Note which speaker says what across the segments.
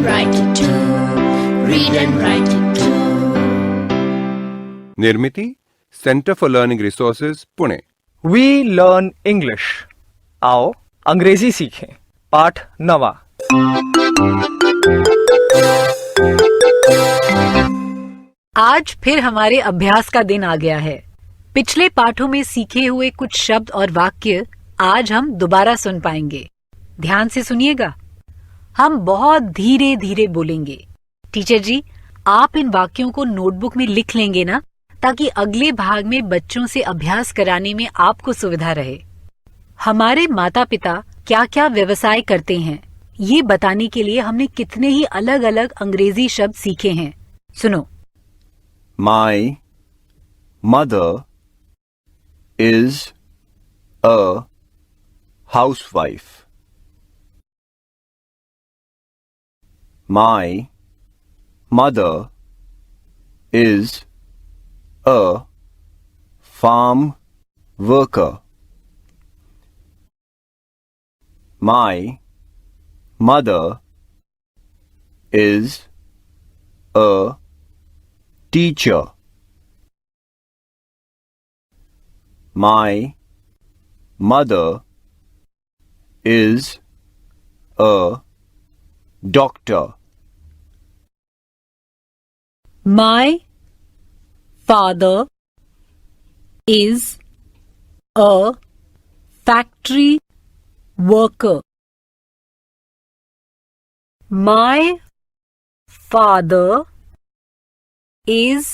Speaker 1: and write it too. Read and write it too.
Speaker 2: Nirmiti centre for learning resources Pune.
Speaker 3: We learn English. आओ अंग्रेजी सीखें। पाठ 9।
Speaker 4: आज फिर हमारे अभ्यास का दिन आ गया है। पिछले पाठों में सीखे हुए कुछ शब्द और वाक्य आज हम दोबारा सुन पाएंगे। ध्यान से सुनिएगा। हम बहुत धीरे धीरे बोलेंगे। टीचर जी, आप इन वाक्यों को नोटबुक में लिख लेंगे ना, ताकि अगले भाग में बच्चों से अभ्यास कराने में आपको सुविधा रहे। हमारे माता पिता क्या क्या व्यवसाय करते हैं, ये बताने के लिए हमने कितने ही अलग अलग अंग्रेजी शब्द सीखे हैं। सुनो।
Speaker 5: My mother is a housewife. My mother is a farm worker. My mother is a teacher. My mother is a doctor.
Speaker 4: My father is a factory worker. My father is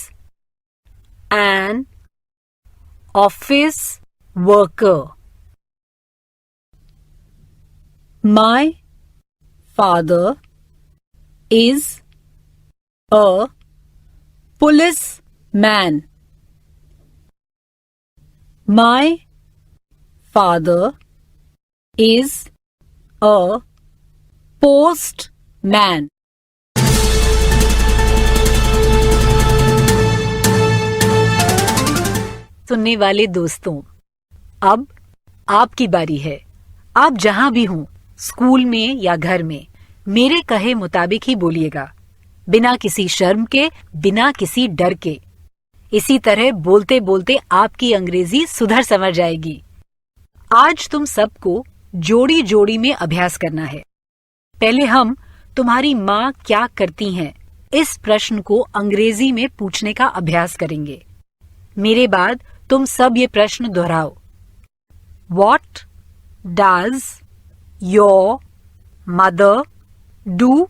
Speaker 4: an office worker. My father is a policeman. My father is a postman. सुनने वाले दोस्तों, अब आपकी बारी है। आप जहां भी हों, स्कूल में या घर में, मेरे कहे मुताबिक ही बोलिएगा, बिना किसी शर्म के, बिना किसी डर के। इसी तरह बोलते बोलते आपकी अंग्रेजी सुधर संवर जाएगी। आज तुम सबको जोड़ी जोड़ी में अभ्यास करना है। पहले हम तुम्हारी माँ क्या करती हैं, इस प्रश्न को अंग्रेजी में पूछने का अभ्यास करेंगे। मेरे बाद तुम सब ये प्रश्न दोहराओ। What does your mother do?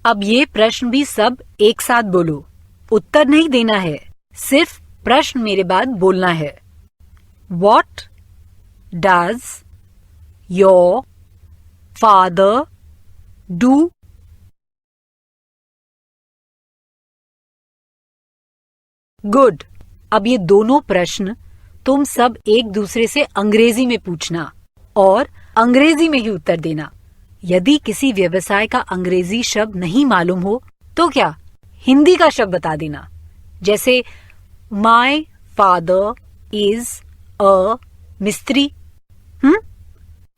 Speaker 4: अब ये प्रश्न भी सब एक साथ बोलो। उत्तर नहीं देना है, सिर्फ प्रश्न मेरे बाद बोलना है। What does your father do? Good. अब ये दोनों प्रश्न तुम सब एक दूसरे से अंग्रेजी में पूछना और अंग्रेजी में ही उत्तर देना। यदि किसी व्यवसाय का अंग्रेजी शब्द नहीं मालूम हो तो क्या, हिंदी का शब्द बता देना। जैसे माय फादर इज अ मिस्त्री।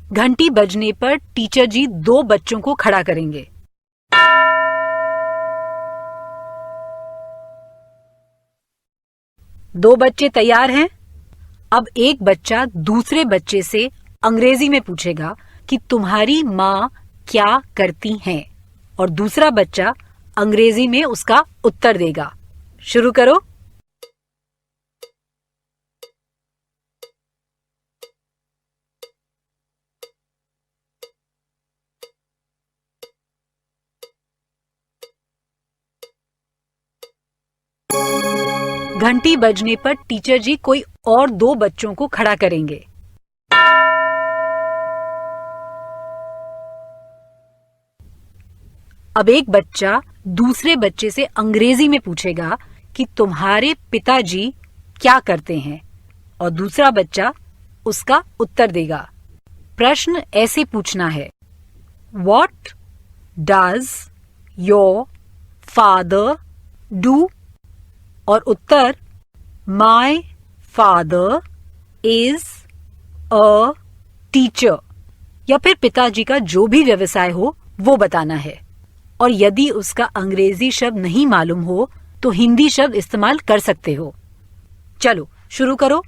Speaker 4: घंटी बजने पर टीचर जी 2 बच्चों को खड़ा करेंगे। दो बच्चे तैयार हैं? अब एक बच्चा दूसरे बच्चे से अंग्रेजी में पूछेगा कि तुम्हारी माँ क्या करती हैं, और दूसरा बच्चा अंग्रेजी में उसका उत्तर देगा। शुरू करो। घंटी बजने पर टीचर जी कोई और 2 बच्चों को खड़ा करेंगे। अब एक बच्चा दूसरे बच्चे से अंग्रेजी में पूछेगा कि तुम्हारे पिताजी क्या करते हैं, और दूसरा बच्चा उसका उत्तर देगा। प्रश्न ऐसे पूछना है, What does your father do? और उत्तर, My father is a teacher। या फिर पिताजी का जो भी व्यवसाय हो वो बताना है। और यदि उसका अंग्रेजी शब्द नहीं मालूम हो तो हिंदी शब्द इस्तेमाल कर सकते हो। चलो शुरू करो।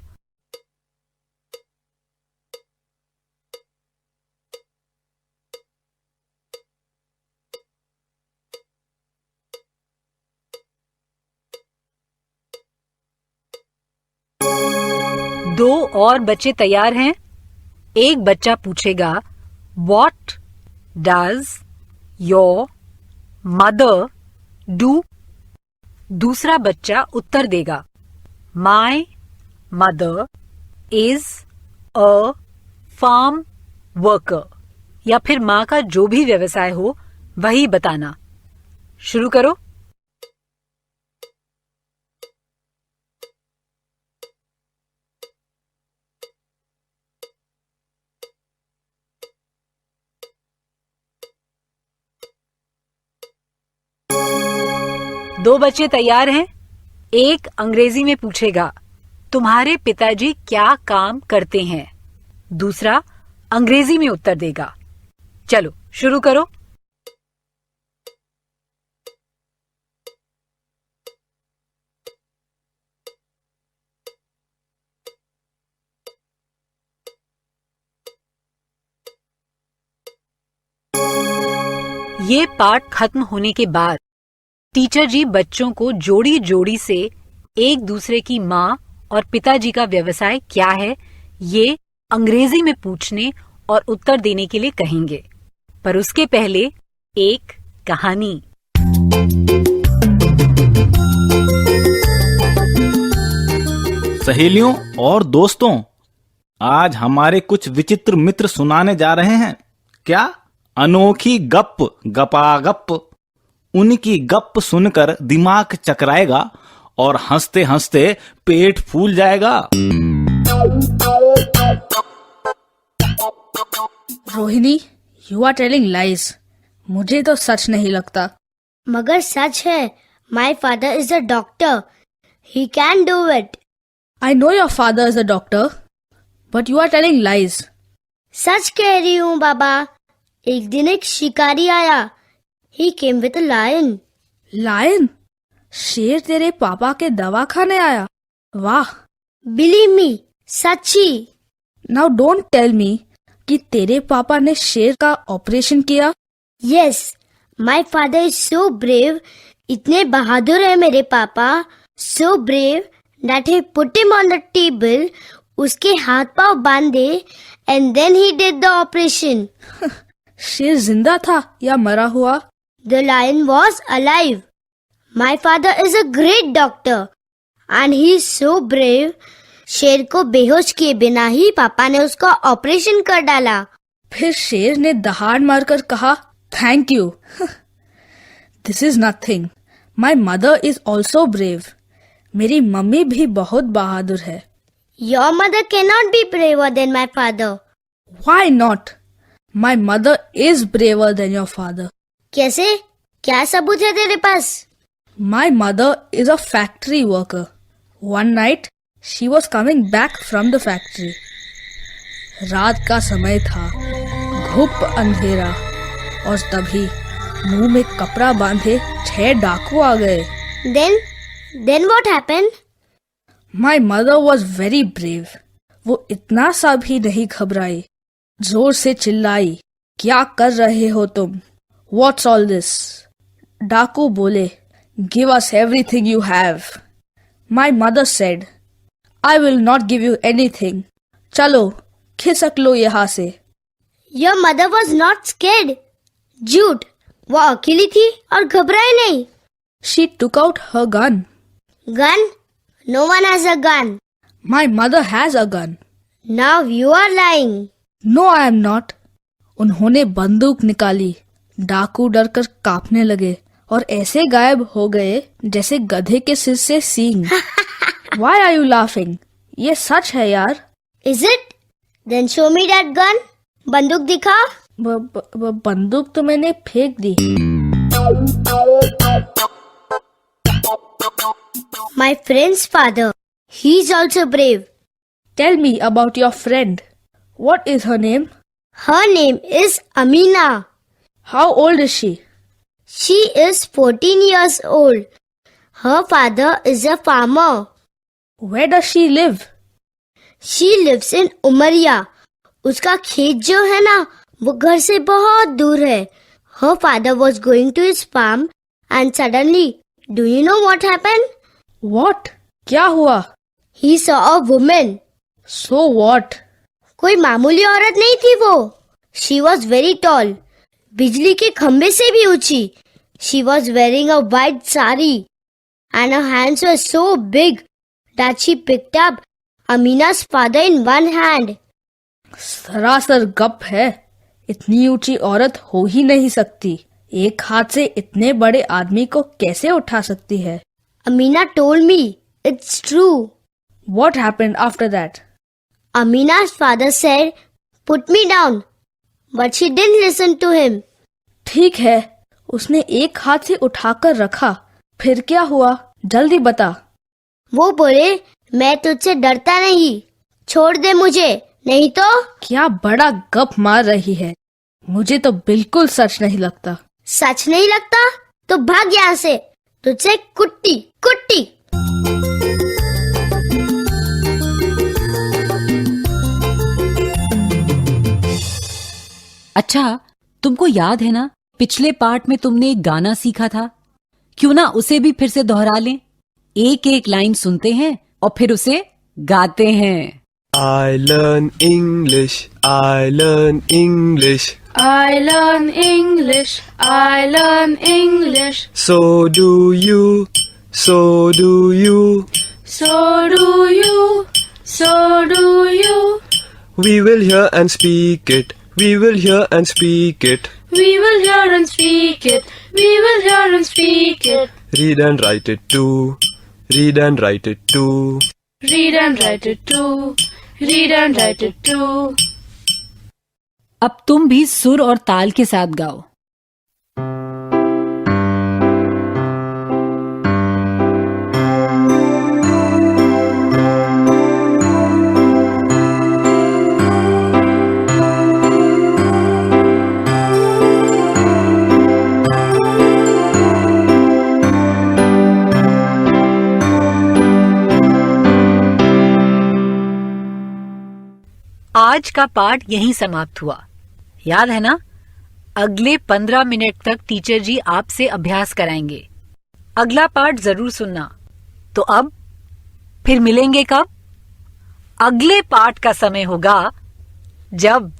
Speaker 4: दो और बच्चे तैयार हैं। एक बच्चा पूछेगा What does your mother do? दूसरा बच्चा उत्तर देगा My mother is a farm worker, या फिर माँ का जो भी व्यवसाय हो वही बताना। शुरू करो। दो बच्चे तैयार हैं। एक अंग्रेजी में पूछेगा तुम्हारे पिताजी क्या काम करते हैं। दूसरा अंग्रेजी में उत्तर देगा। चलो शुरू करो। ये पाठ खत्म होने के बाद टीचर जी बच्चों को जोड़ी जोड़ी से एक दूसरे की माँ और पिताजी का व्यवसाय क्या है ये अंग्रेजी में पूछने और उत्तर देने के लिए कहेंगे। पर उसके पहले एक कहानी।
Speaker 6: सहेलियों और दोस्तों, आज हमारे कुछ विचित्र मित्र सुनाने जा रहे हैं। क्या? अनोखी गप, गपागप। उनकी गप सुनकर दिमाग चकराएगा और हंसते हंसते पेट फूल जाएगा।
Speaker 7: Rohini, you are telling lies. मुझे तो सच नहीं लगता।
Speaker 8: मगर सच है। My father is a doctor, he can do it.
Speaker 7: I know your father is a doctor, but you are telling lies.
Speaker 8: सच कह रही हूँ बाबा। एक दिन एक शिकारी आया। He came with a lion.
Speaker 7: Lion? शेर तेरे पापा के दवा खाने आया? वाह!
Speaker 8: Believe me, सच्ची।
Speaker 7: नाउ डोंट टेल मी कि तेरे पापा ने शेर का ऑपरेशन किया।
Speaker 8: Yes, my father is so brave. इतने बहादुर है मेरे पापा। So brave that he put him on the table. उसके हाथ पांव बांधे and then he did the operation.
Speaker 7: शेर जिंदा था या मरा हुआ?
Speaker 8: The lion was alive. My father is a great doctor and he is so brave. शेर को बेहोश किए बिना ही पापा ने उसका ऑपरेशन कर डाला।
Speaker 7: फिर शेर ने दहाड़ मारकर कहा thank you. This is nothing. My mother is also brave. मेरी मम्मी भी बहुत बहादुर है।
Speaker 8: Your mother cannot be braver than my father.
Speaker 7: Why not? My mother is braver than your father.
Speaker 8: कैसे? क्या सबूत है तेरे पास?
Speaker 7: My mother is a factory worker. One night, she was coming back from the factory. रात का समय था, घुप अंधेरा, और तभी मुंह में कपड़ा बांधे 6 डाकू आ गए।
Speaker 8: Then what happened?
Speaker 7: My mother was very brave. वो इतना सा भी नहीं घबराई। जोर से चिल्लाई, क्या कर रहे हो तुम? What's all this? डाकू बोले, Give us everything you have. My mother said, I will not give you anything. चलो, खिसक लो यहाँ से।
Speaker 8: Your mother was not scared. झूठ, वो अकेली थी और घबराई नहीं।
Speaker 7: She took out her gun.
Speaker 8: Gun? No one has a gun.
Speaker 7: My mother has a gun.
Speaker 8: Now you are lying.
Speaker 7: No, I am not. उन्होंने बंदूक निकाली। डाकू डरकर कांपने लगे और ऐसे गायब हो गए जैसे गधे के सिर से सींग। Why are you laughing? ये सच है यार।
Speaker 8: Is it? Then show me that gun. बंदूक दिखा।
Speaker 7: बंदूक तो मैंने फेंक दी।
Speaker 8: My friend's father. He is also brave.
Speaker 7: Tell me about your friend. What is her name?
Speaker 8: Her name is Amina.
Speaker 7: How old is she?
Speaker 8: She is 14 years old. Her father is a farmer.
Speaker 7: Where does she live?
Speaker 8: She lives in Umaria. उसका खेत जो है ना वो घर से बहुत दूर है. Her father was going to his farm and suddenly, do you know what happened?
Speaker 7: What? क्या हुआ?
Speaker 8: He saw a woman.
Speaker 7: So what?
Speaker 8: कोई मामूली औरत नहीं थी वो. She was very tall. बिजली के खंबे से भी ऊंची. She was wearing a white sari and her hands were so big that she picked up Amina's father in one hand.
Speaker 7: सरासर गप है. इतनी ऊंची औरत हो ही नहीं सकती. एक हाथ से इतने बड़े आदमी को कैसे उठा सकती है?
Speaker 8: Amina told me it's true.
Speaker 7: What happened after that?
Speaker 8: Amina's father said, "Put me down." But she didn't listen to him.
Speaker 7: ठीक है, उसने एक हाथ से उठाकर रखा. फिर क्या हुआ? जल्दी बता.
Speaker 8: वो बोले, मैं तुझसे डरता नहीं. छोड़ दे मुझे, नहीं तो.
Speaker 7: क्या बड़ा गप मार रही है. मुझे तो बिल्कुल सच नहीं लगता.
Speaker 8: सच नहीं लगता? तो भाग यहाँ से. तुझसे कुट्टी कुट्टी.
Speaker 4: अच्छा, तुमको याद है ना पिछले पार्ट में तुमने एक गाना सीखा था? क्यों ना उसे भी फिर से दोहरा लें? एक एक लाइन सुनते हैं और फिर उसे गाते हैं.
Speaker 9: I learn English, I learn English.
Speaker 1: I learn English, I learn English.
Speaker 9: So do you, so do you.
Speaker 1: So do you, so do you.
Speaker 9: We will hear and speak it, we will hear and speak it.
Speaker 1: We will hear and speak it, we will hear and speak it.
Speaker 9: Read and write it too, read and write it too.
Speaker 1: Read and write it too, read and write it too.
Speaker 4: अब तुम भी सुर और ताल के साथ गाओ. आज का पाठ यहीं समाप्त हुआ. याद है ना? अगले 15 मिनट तक टीचर जी आपसे अभ्यास कराएंगे. अगला पाठ जरूर सुनना. तो अब फिर मिलेंगे कब? अगले पाठ का समय होगा जब